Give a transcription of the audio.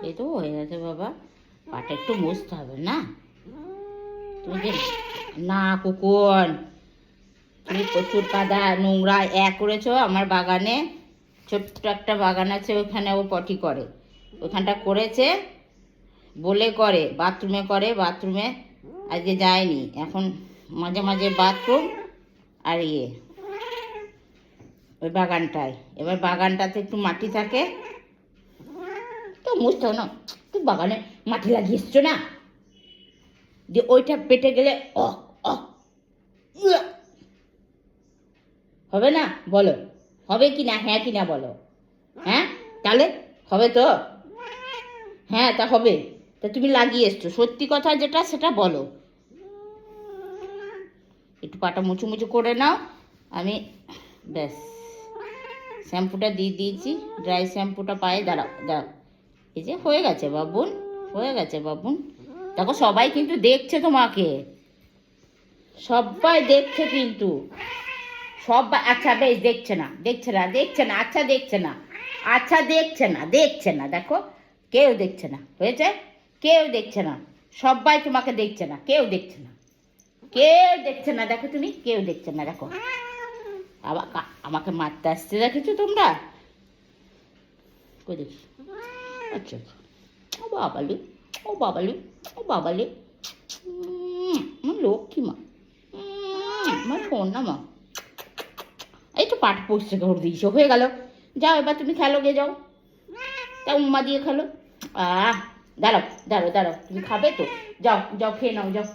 এই তো হয়ে গেছে বাবা, পাটা একটু মুছতে হবে না? তুমি যে না কুকুন, তুমি প্রচুর কাদা নোংরা করেছো আমার বাগানে। ছোট্ট একটা বাগান আছে, ওখানে ও পটি করে, ওখানটা করেছে বলে করে, বাথরুমে করে, বাথরুমে আজকে যায়নি। এখন মাঝে মাঝে বাথরুম আর ওই বাগানটায়, এবার বাগানটাতে একটু মাটি থাকে তো মুছতে হবে না। তুই বাগানে মাটি লাগিয়ে এসছো না, দিয়ে ওইটা পেটে গেলে হবে না? বলো হবে কি না, হ্যাঁ কি না বলো। হ্যাঁ তাহলে হবে তো? হ্যাঁ তা হবে, তা তুমি লাগিয়ে এসছো, সত্যি কথা যেটা সেটা বলো। একটু পাটা মুচু মুচু করে নাও। আমি ব্যাস শ্যাম্পুটা দিয়ে দিয়েছি, ড্রাই শ্যাম্পুটা পায়ে দাঁড়াও দাঁড়াও। এই যে হয়ে গেছে বাবুন, হয়ে গেছে বাবুন। দেখো সবাই কিন্তু দেখছে তোমাকে, সবাই দেখছে কিন্তু, সব। আচ্ছা বেশ, দেখছে না দেখছে না দেখছে না, আচ্ছা দেখছে না, আচ্ছা দেখছে না দেখছে না, দেখো কেউ দেখছে না, হয়েছে? কেউ দেখছে না, সবাই তোমাকে দেখছে না, কেউ দেখছে না, কেউ দেখছে না, দেখো তুমি, কেউ দেখছে না, দেখো। আবার আমাকে মারতে আসতে দেখেছো তোমরা? কই দেখি? আচ্ছা ও বাবালি, ও বাবালি, ও বাবালি, আমার লক্ষ্মী মা, আমার শোন না মা। এই তো পাট পরিষ্কার করে দিয়েছো, হয়ে গেল। যাও এবার তুমি খেলো, গে যাও, তা উম্মা দিয়ে খেলো। দাঁড়াও দাঁড়াও দাঁড়াও, তুমি খাবে তো? যাও যাও খেয়ে নাও, যাও।